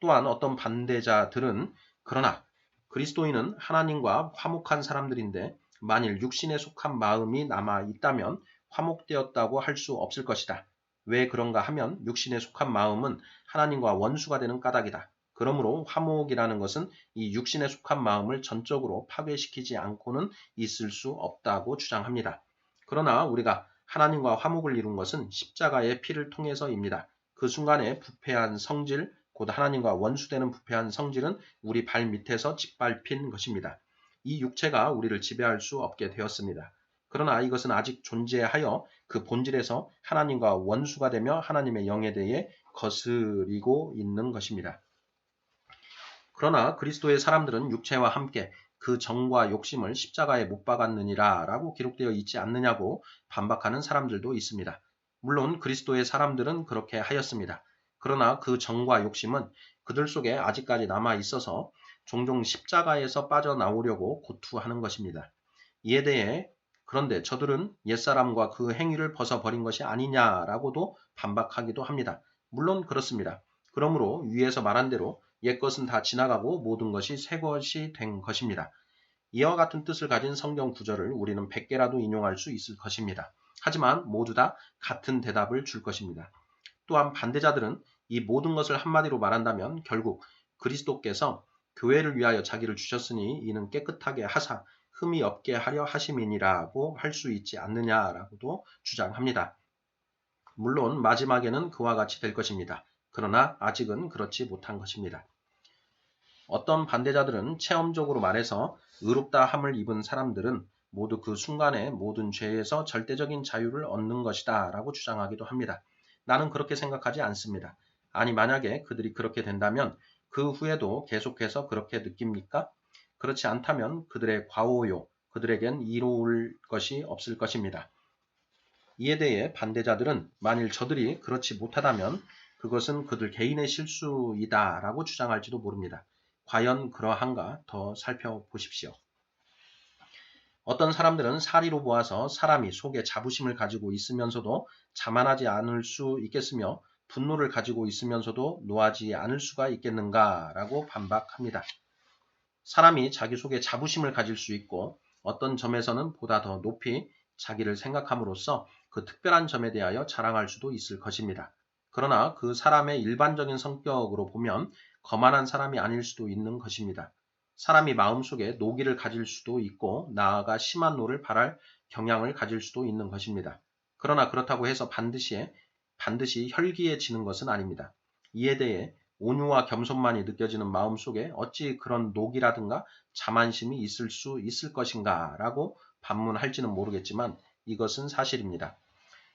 또한 어떤 반대자들은 그러나 그리스도인은 하나님과 화목한 사람들인데 만일 육신에 속한 마음이 남아 있다면 화목되었다고 할 수 없을 것이다. 왜 그런가 하면 육신에 속한 마음은 하나님과 원수가 되는 까닭이다. 그러므로 화목이라는 것은 이 육신에 속한 마음을 전적으로 파괴시키지 않고는 있을 수 없다고 주장합니다. 그러나 우리가 하나님과 화목을 이룬 것은 십자가의 피를 통해서입니다. 그 순간에 부패한 성질, 곧 하나님과 원수되는 부패한 성질은 우리 발 밑에서 짓밟힌 것입니다. 이 육체가 우리를 지배할 수 없게 되었습니다. 그러나 이것은 아직 존재하여 그 본질에서 하나님과 원수가 되며 하나님의 영에 대해 거스리고 있는 것입니다. 그러나 그리스도의 사람들은 육체와 함께 그 정과 욕심을 십자가에 못 박았느니라 라고 기록되어 있지 않느냐고 반박하는 사람들도 있습니다. 물론 그리스도의 사람들은 그렇게 하였습니다. 그러나 그 정과 욕심은 그들 속에 아직까지 남아 있어서 종종 십자가에서 빠져나오려고 고투하는 것입니다. 이에 대해 그런데 저들은 옛사람과 그 행위를 벗어버린 것이 아니냐라고도 반박하기도 합니다. 물론 그렇습니다. 그러므로 위에서 말한 대로 옛것은 다 지나가고 모든 것이 새것이 된 것입니다. 이와 같은 뜻을 가진 성경 구절을 우리는 100개라도 인용할 수 있을 것입니다. 하지만 모두 다 같은 대답을 줄 것입니다. 또한 반대자들은 이 모든 것을 한마디로 말한다면 결국 그리스도께서 교회를 위하여 자기를 주셨으니 이는 깨끗하게 하사 흠이 없게 하려 하심이니라고 할 수 있지 않느냐라고도 주장합니다. 물론 마지막에는 그와 같이 될 것입니다. 그러나 아직은 그렇지 못한 것입니다. 어떤 반대자들은 체험적으로 말해서 의롭다 함을 입은 사람들은 모두 그 순간에 모든 죄에서 절대적인 자유를 얻는 것이다 라고 주장하기도 합니다. 나는 그렇게 생각하지 않습니다. 아니 만약에 그들이 그렇게 된다면 그 후에도 계속해서 그렇게 느낍니까? 그렇지 않다면 그들의 과오요, 그들에겐 이로울 것이 없을 것입니다. 이에 대해 반대자들은 만일 저들이 그렇지 못하다면 그것은 그들 개인의 실수이다 라고 주장할지도 모릅니다. 과연 그러한가 더 살펴보십시오. 어떤 사람들은 사리로 보아서 사람이 속에 자부심을 가지고 있으면서도 자만하지 않을 수 있겠으며 분노를 가지고 있으면서도 노하지 않을 수가 있겠는가 라고 반박합니다. 사람이 자기 속에 자부심을 가질 수 있고 어떤 점에서는 보다 더 높이 자기를 생각함으로써 그 특별한 점에 대하여 자랑할 수도 있을 것입니다. 그러나 그 사람의 일반적인 성격으로 보면 거만한 사람이 아닐 수도 있는 것입니다. 사람이 마음속에 노기를 가질 수도 있고 나아가 심한 노를 바랄 경향을 가질 수도 있는 것입니다. 그러나 그렇다고 해서 반드시 혈기해지는 것은 아닙니다. 이에 대해 온유와 겸손만이 느껴지는 마음 속에 어찌 그런 노기라든가 자만심이 있을 수 있을 것인가 라고 반문할지는 모르겠지만 이것은 사실입니다.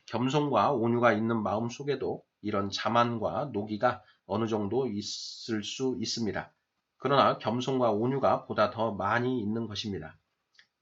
겸손과 온유가 있는 마음 속에도 이런 자만과 노기가 어느 정도 있을 수 있습니다. 그러나 겸손과 온유가 보다 더 많이 있는 것입니다.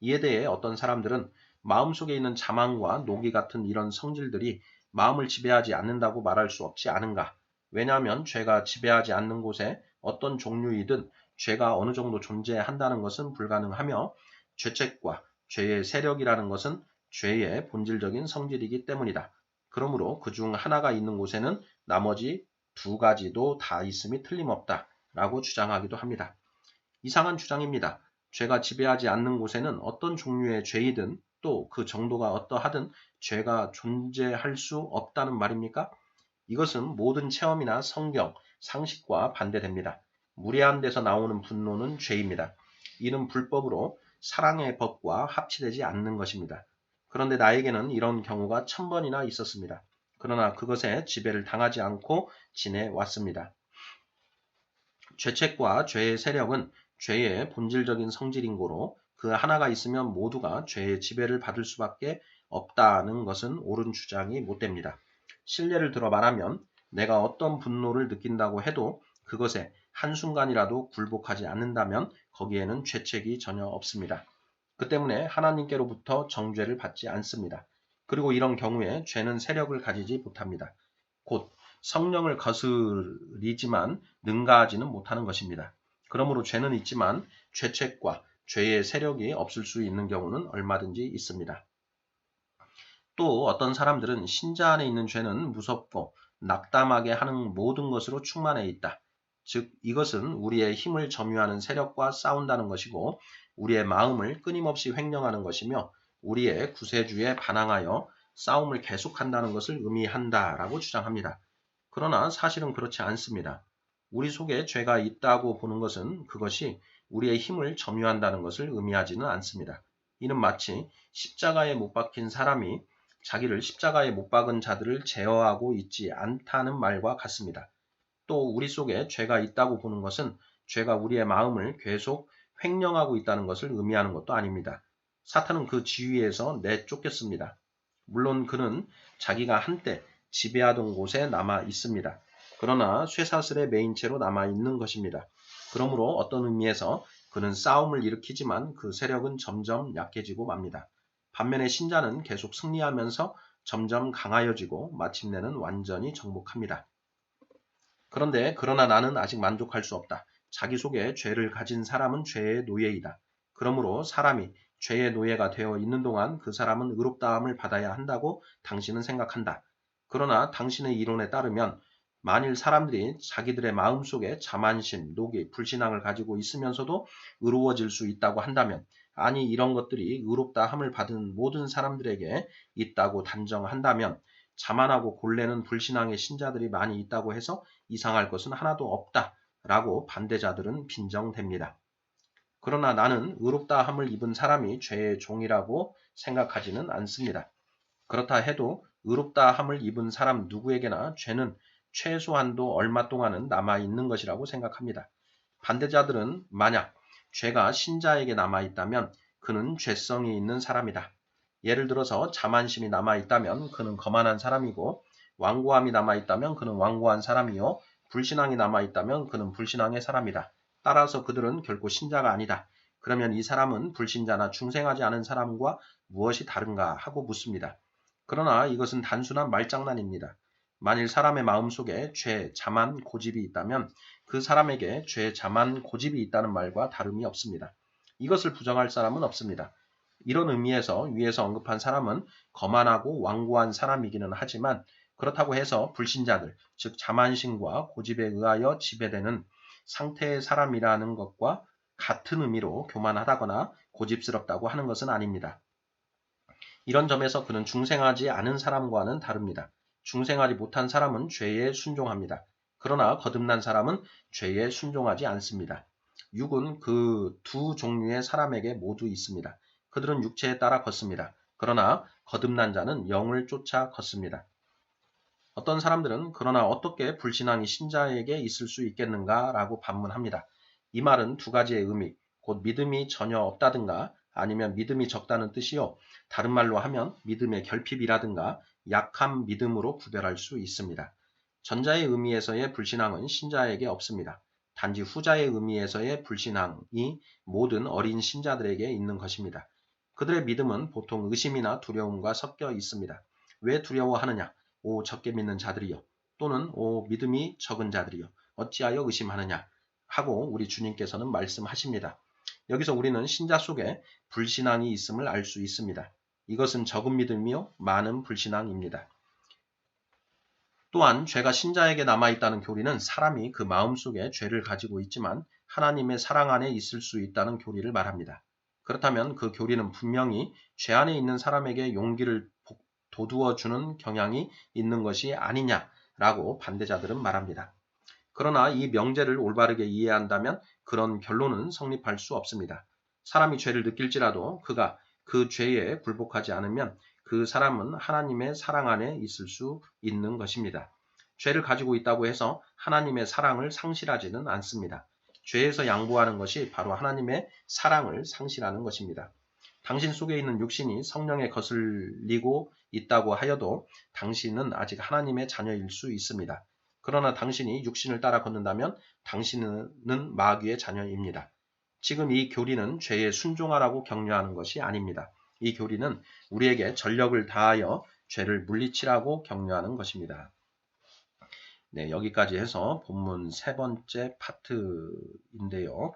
이에 대해 어떤 사람들은 마음속에 있는 자만과 노기 같은 이런 성질들이 마음을 지배하지 않는다고 말할 수 없지 않은가. 왜냐하면 죄가 지배하지 않는 곳에 어떤 종류이든 죄가 어느 정도 존재한다는 것은 불가능하며 죄책과 죄의 세력이라는 것은 죄의 본질적인 성질이기 때문이다. 그러므로 그중 하나가 있는 곳에는 나머지 두 가지도 다 있음이 틀림없다 라고 주장하기도 합니다. 이상한 주장입니다. 죄가 지배하지 않는 곳에는 어떤 종류의 죄이든 또 그 정도가 어떠하든 죄가 존재할 수 없다는 말입니까? 이것은 모든 체험이나 성경, 상식과 반대됩니다. 무례한 데서 나오는 분노는 죄입니다. 이는 불법으로 사랑의 법과 합치되지 않는 것입니다. 그런데 나에게는 이런 경우가 1000번이나 있었습니다. 그러나 그것에 지배를 당하지 않고 지내왔습니다. 죄책과 죄의 세력은 죄의 본질적인 성질인 고로 그 하나가 있으면 모두가 죄의 지배를 받을 수밖에 없다는 것은 옳은 주장이 못됩니다. 실례를 들어 말하면 내가 어떤 분노를 느낀다고 해도 그것에 한순간이라도 굴복하지 않는다면 거기에는 죄책이 전혀 없습니다. 그 때문에 하나님께로부터 정죄를 받지 않습니다. 그리고 이런 경우에 죄는 세력을 가지지 못합니다. 곧 성령을 거스리지만 능가하지는 못하는 것입니다. 그러므로 죄는 있지만 죄책과 죄의 세력이 없을 수 있는 경우는 얼마든지 있습니다. 또 어떤 사람들은 신자 안에 있는 죄는 무섭고 낙담하게 하는 모든 것으로 충만해 있다. 즉 이것은 우리의 힘을 점유하는 세력과 싸운다는 것이고 우리의 마음을 끊임없이 횡령하는 것이며 우리의 구세주에 반항하여 싸움을 계속한다는 것을 의미한다라고 주장합니다. 그러나 사실은 그렇지 않습니다. 우리 속에 죄가 있다고 보는 것은 그것이 우리의 힘을 점유한다는 것을 의미하지는 않습니다. 이는 마치 십자가에 못 박힌 사람이 자기를 십자가에 못 박은 자들을 제어하고 있지 않다는 말과 같습니다. 또 우리 속에 죄가 있다고 보는 것은 죄가 우리의 마음을 계속 횡령하고 있다는 것을 의미하는 것도 아닙니다. 사탄은 그 지위에서 내쫓겼습니다. 물론 그는 자기가 한때 지배하던 곳에 남아 있습니다. 그러나 쇠사슬의 메인체로 남아 있는 것입니다. 그러므로 어떤 의미에서 그는 싸움을 일으키지만 그 세력은 점점 약해지고 맙니다. 반면에 신자는 계속 승리하면서 점점 강하여지고 마침내는 완전히 정복합니다. 그러나 나는 아직 만족할 수 없다. 자기 속에 죄를 가진 사람은 죄의 노예이다. 그러므로 사람이 죄의 노예가 되어 있는 동안 그 사람은 의롭다함을 받아야 한다고 당신은 생각한다. 그러나 당신의 이론에 따르면 만일 사람들이 자기들의 마음속에 자만심, 노기, 불신앙을 가지고 있으면서도 의로워질 수 있다고 한다면 아니 이런 것들이 의롭다함을 받은 모든 사람들에게 있다고 단정한다면 자만하고 골래는 불신앙의 신자들이 많이 있다고 해서 이상할 것은 하나도 없다라고 반대자들은 빈정댑니다. 그러나 나는 의롭다함을 입은 사람이 죄의 종이라고 생각하지는 않습니다. 그렇다 해도 의롭다함을 입은 사람 누구에게나 죄는 최소한도 얼마 동안은 남아있는 것이라고 생각합니다. 반대자들은 만약 죄가 신자에게 남아있다면 그는 죄성이 있는 사람이다. 예를 들어서 자만심이 남아있다면 그는 거만한 사람이고 완고함이 남아있다면 그는 완고한 사람이요 불신앙이 남아있다면 그는 불신앙의 사람이다. 따라서 그들은 결코 신자가 아니다. 그러면 이 사람은 불신자나 중생하지 않은 사람과 무엇이 다른가 하고 묻습니다. 그러나 이것은 단순한 말장난입니다. 만일 사람의 마음속에 죄, 자만, 고집이 있다면 그 사람에게 죄, 자만, 고집이 있다는 말과 다름이 없습니다. 이것을 부정할 사람은 없습니다. 이런 의미에서 위에서 언급한 사람은 거만하고 완고한 사람이기는 하지만 그렇다고 해서 불신자들, 즉 자만심과 고집에 의하여 지배되는 상태의 사람이라는 것과 같은 의미로 교만하다거나 고집스럽다고 하는 것은 아닙니다. 이런 점에서 그는 중생하지 않은 사람과는 다릅니다. 중생하지 못한 사람은 죄에 순종합니다. 그러나 거듭난 사람은 죄에 순종하지 않습니다. 육은 그 두 종류의 사람에게 모두 있습니다. 그들은 육체에 따라 걷습니다. 그러나 거듭난 자는 영을 쫓아 걷습니다. 어떤 사람들은 그러나 어떻게 불신앙이 신자에게 있을 수 있겠는가 라고 반문합니다. 이 말은 두 가지의 의미, 곧 믿음이 전혀 없다든가 아니면 믿음이 적다는 뜻이요. 다른 말로 하면 믿음의 결핍이라든가 약한 믿음으로 구별할 수 있습니다. 전자의 의미에서의 불신앙은 신자에게 없습니다. 단지 후자의 의미에서의 불신앙이 모든 어린 신자들에게 있는 것입니다. 그들의 믿음은 보통 의심이나 두려움과 섞여 있습니다. 왜 두려워하느냐? 오 적게 믿는 자들이여 또는 오 믿음이 적은 자들이여 어찌하여 의심하느냐 하고 우리 주님께서는 말씀하십니다. 여기서 우리는 신자 속에 불신앙이 있음을 알 수 있습니다. 이것은 적은 믿음이요 많은 불신앙입니다. 또한 죄가 신자에게 남아있다는 교리는 사람이 그 마음속에 죄를 가지고 있지만 하나님의 사랑 안에 있을 수 있다는 교리를 말합니다. 그렇다면 그 교리는 분명히 죄 안에 있는 사람에게 용기를 돋우어주는 경향이 있는 것이 아니냐라고 반대자들은 말합니다. 그러나 이 명제를 올바르게 이해한다면 그런 결론은 성립할 수 없습니다. 사람이 죄를 느낄지라도 그가 그 죄에 굴복하지 않으면 그 사람은 하나님의 사랑 안에 있을 수 있는 것입니다. 죄를 가지고 있다고 해서 하나님의 사랑을 상실하지는 않습니다. 죄에서 양보하는 것이 바로 하나님의 사랑을 상실하는 것입니다. 당신 속에 있는 육신이 성령에 거슬리고 있다고 하여도 당신은 아직 하나님의 자녀일 수 있습니다. 그러나 당신이 육신을 따라 걷는다면 당신은 마귀의 자녀입니다. 지금 이 교리는 죄에 순종하라고 격려하는 것이 아닙니다. 이 교리는 우리에게 전력을 다하여 죄를 물리치라고 격려하는 것입니다. 네, 여기까지 해서 본문 세 번째 파트인데요.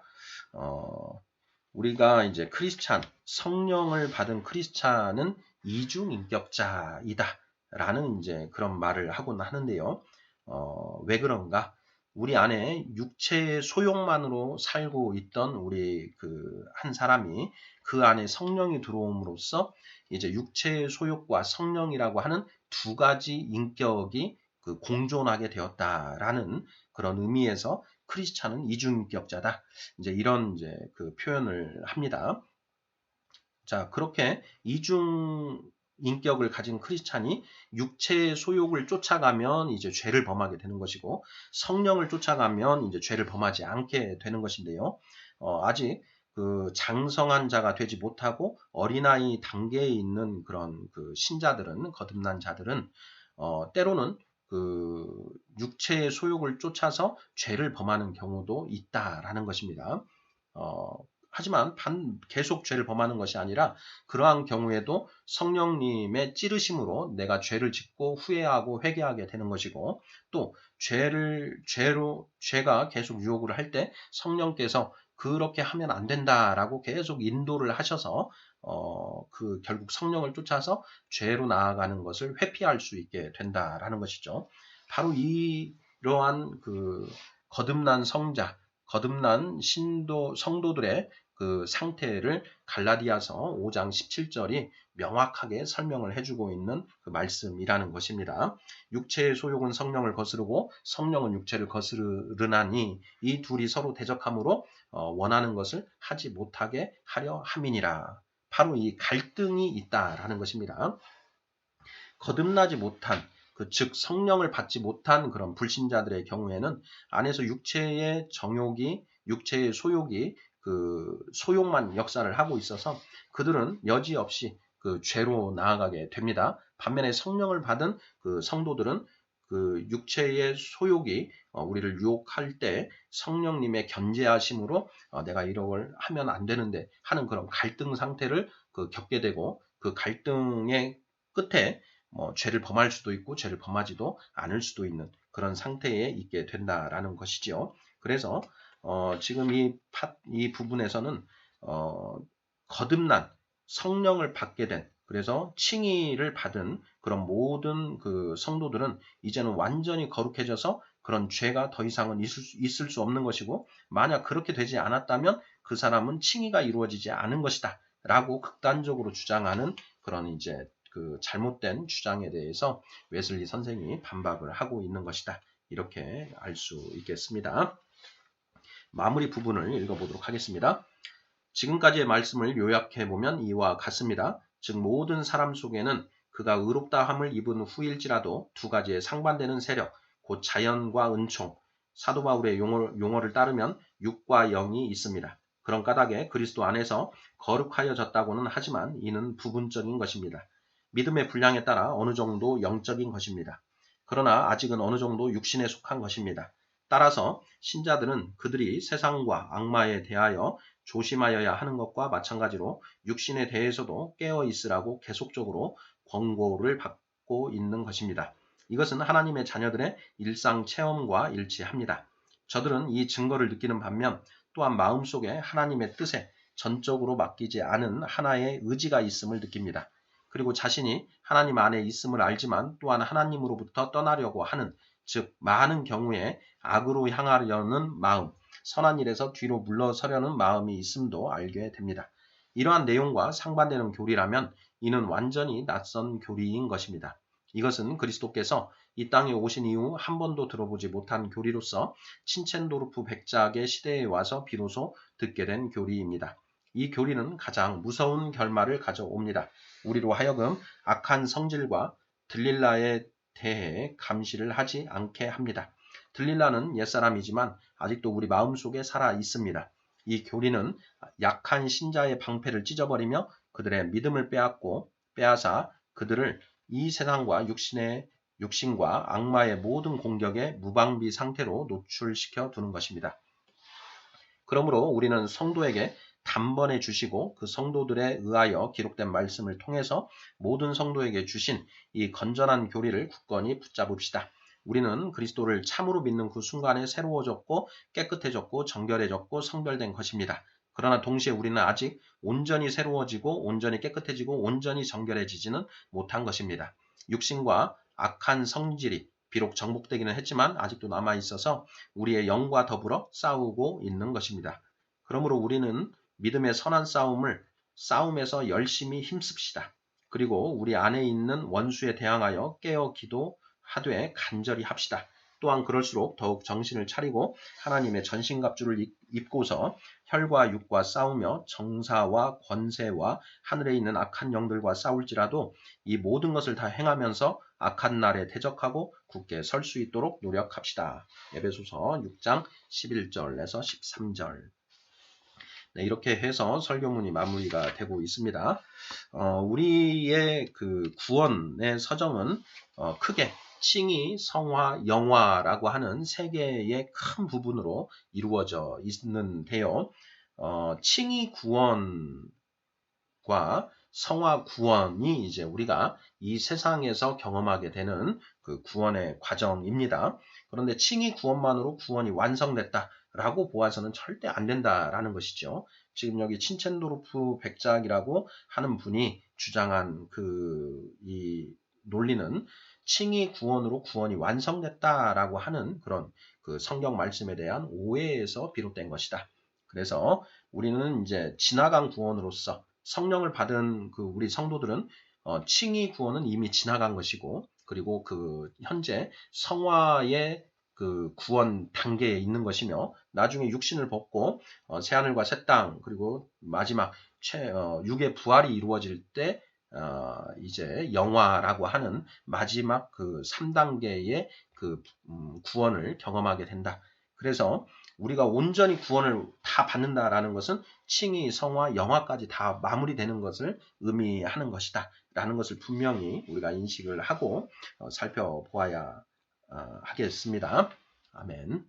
우리가 이제 크리스찬, 성령을 받은 크리스찬은 이중인격자이다. 라는 이제 그런 말을 하곤 하는데요. 왜 그런가? 우리 안에 육체의 소욕만으로 살고 있던 우리 한 사람이 그 안에 성령이 들어옴으로써 이제 육체의 소욕과 성령이라고 하는 두 가지 인격이 공존하게 되었다라는 그런 의미에서 크리스찬은 이중인격자다. 이제 이런 이제 표현을 합니다. 자, 그렇게 이중 인격을 가진 크리스찬이 육체의 소욕을 쫓아가면 이제 죄를 범하게 되는 것이고 성령을 쫓아가면 이제 죄를 범하지 않게 되는 것인데요. 아직 장성한 자가 되지 못하고 어린아이 단계에 있는 그런 신자들은 거듭난 자들은 때로는 육체의 소욕을 쫓아서 죄를 범하는 경우도 있다라는 것입니다. 하지만 계속 죄를 범하는 것이 아니라 그러한 경우에도 성령님의 찌르심으로 내가 죄를 짓고 후회하고 회개하게 되는 것이고 또 죄가 계속 유혹을 할 때 성령께서 그렇게 하면 안 된다라고 계속 인도를 하셔서 결국 성령을 쫓아서 죄로 나아가는 것을 회피할 수 있게 된다라는 것이죠. 바로 이러한 거듭난 성자, 거듭난 성도들의 상태를 갈라디아서 5장 17절이 명확하게 설명을 해주고 있는 말씀이라는 것입니다. 육체의 소욕은 성령을 거스르고 성령은 육체를 거스르나니 이 둘이 서로 대적함으로 원하는 것을 하지 못하게 하려 함이니라. 바로 이 갈등이 있다라는 것입니다. 거듭나지 못한 즉 성령을 받지 못한 그런 불신자들의 경우에는 안에서 육체의 소욕이 소욕만 역사를 하고 있어서 그들은 여지없이 죄로 나아가게 됩니다. 반면에 성령을 받은 성도들은 육체의 소욕이 우리를 유혹할 때 성령님의 견제하심으로 내가 이런 걸 하면 안 되는데 하는 그런 갈등 상태를 겪게 되고 그 갈등의 끝에 죄를 범할 수도 있고 죄를 범하지도 않을 수도 있는 그런 상태에 있게 된다라는 것이지요. 그래서 지금 이 부분에서는 거듭난 성령을 받게 된 그래서 칭의를 받은 그런 모든 성도들은 이제는 완전히 거룩해져서 그런 죄가 더 이상은 있을 수 없는 것이고 만약 그렇게 되지 않았다면 그 사람은 칭의가 이루어지지 않은 것이다 라고 극단적으로 주장하는 그런 이제 잘못된 주장에 대해서 웨슬리 선생이 반박을 하고 있는 것이다. 이렇게 알 수 있겠습니다. 마무리 부분을 읽어보도록 하겠습니다. 지금까지의 말씀을 요약해보면 이와 같습니다. 즉 모든 사람 속에는 그가 의롭다함을 입은 후일지라도 두 가지의 상반되는 세력, 곧 자연과 은총, 사도 바울의 용어를 따르면 육과 영이 있습니다. 그런 까닭에 그리스도 안에서 거룩하여졌다고는 하지만 이는 부분적인 것입니다. 믿음의 분량에 따라 어느 정도 영적인 것입니다. 그러나 아직은 어느 정도 육신에 속한 것입니다. 따라서 신자들은 그들이 세상과 악마에 대하여 조심하여야 하는 것과 마찬가지로 육신에 대해서도 깨어 있으라고 계속적으로 권고를 받고 있는 것입니다. 이것은 하나님의 자녀들의 일상 체험과 일치합니다. 저들은 이 증거를 느끼는 반면 또한 마음속에 하나님의 뜻에 전적으로 맡기지 않은 하나의 의지가 있음을 느낍니다. 그리고 자신이 하나님 안에 있음을 알지만 또한 하나님으로부터 떠나려고 하는, 즉 많은 경우에 악으로 향하려는 마음, 선한 일에서 뒤로 물러서려는 마음이 있음도 알게 됩니다. 이러한 내용과 상반되는 교리라면 이는 완전히 낯선 교리인 것입니다. 이것은 그리스도께서 이 땅에 오신 이후 한 번도 들어보지 못한 교리로서 친첸도르프 백작의 시대에 와서 비로소 듣게 된 교리입니다. 이 교리는 가장 무서운 결말을 가져옵니다. 우리로 하여금 악한 성질과 들릴라에 대해 감시를 하지 않게 합니다. 들릴라는 옛사람이지만 아직도 우리 마음속에 살아 있습니다. 이 교리는 약한 신자의 방패를 찢어버리며 그들의 믿음을 빼앗아 그들을 이 세상과 육신과 악마의 모든 공격에 무방비 상태로 노출시켜 두는 것입니다. 그러므로 우리는 성도에게 단번에 주시고 그 성도들에 의하여 기록된 말씀을 통해서 모든 성도에게 주신 이 건전한 교리를 굳건히 붙잡읍시다. 우리는 그리스도를 참으로 믿는 그 순간에 새로워졌고 깨끗해졌고 정결해졌고 성별된 것입니다. 그러나 동시에 우리는 아직 온전히 새로워지고 온전히 깨끗해지고 온전히 정결해지지는 못한 것입니다. 육신과 악한 성질이 비록 정복되기는 했지만 아직도 남아있어서 우리의 영과 더불어 싸우고 있는 것입니다. 그러므로 우리는 믿음의 선한 싸움에서 열심히 힘씁시다. 그리고 우리 안에 있는 원수에 대항하여 깨어 기도하되 간절히 합시다. 또한 그럴수록 더욱 정신을 차리고 하나님의 전신갑주를 입고서 혈과 육과 싸우며 정사와 권세와 하늘에 있는 악한 영들과 싸울지라도 이 모든 것을 다 행하면서 악한 날에 대적하고 굳게 설 수 있도록 노력합시다. 에베소서 6장 11절에서 13절. 네, 이렇게 해서 설교문이 마무리가 되고 있습니다. 우리의 그 구원의 서정은 크게 칭의, 성화, 영화라고 하는 세 개의 큰 부분으로 이루어져 있는데요. 칭의 구원과 성화 구원이 이제 우리가 이 세상에서 경험하게 되는 그 구원의 과정입니다. 그런데 칭의 구원만으로 구원이 완성됐다라고 보아서는 절대 안 된다라는 것이죠. 지금 여기 친첸도르프 백작이라고 하는 분이 주장한 이 논리는 칭의 구원으로 구원이 완성됐다라고 하는 그런 그 성경 말씀에 대한 오해에서 비롯된 것이다. 그래서 우리는 이제 지나간 구원으로서 성령을 받은 그 우리 성도들은 칭의 구원은 이미 지나간 것이고, 그리고 그 현재 성화의 그 구원 단계에 있는 것이며, 나중에 육신을 벗고 새하늘과 새 땅, 그리고 마지막 육의 부활이 이루어질 때 이제 영화라고 하는 마지막 그 3단계의 그 구원을 경험하게 된다. 그래서 우리가 온전히 구원을 다 받는다라는 것은 칭의, 성화, 영화까지 다 마무리되는 것을 의미하는 것이다 라는 것을 분명히 우리가 인식을 하고 살펴보아야 하겠습니다. 아멘.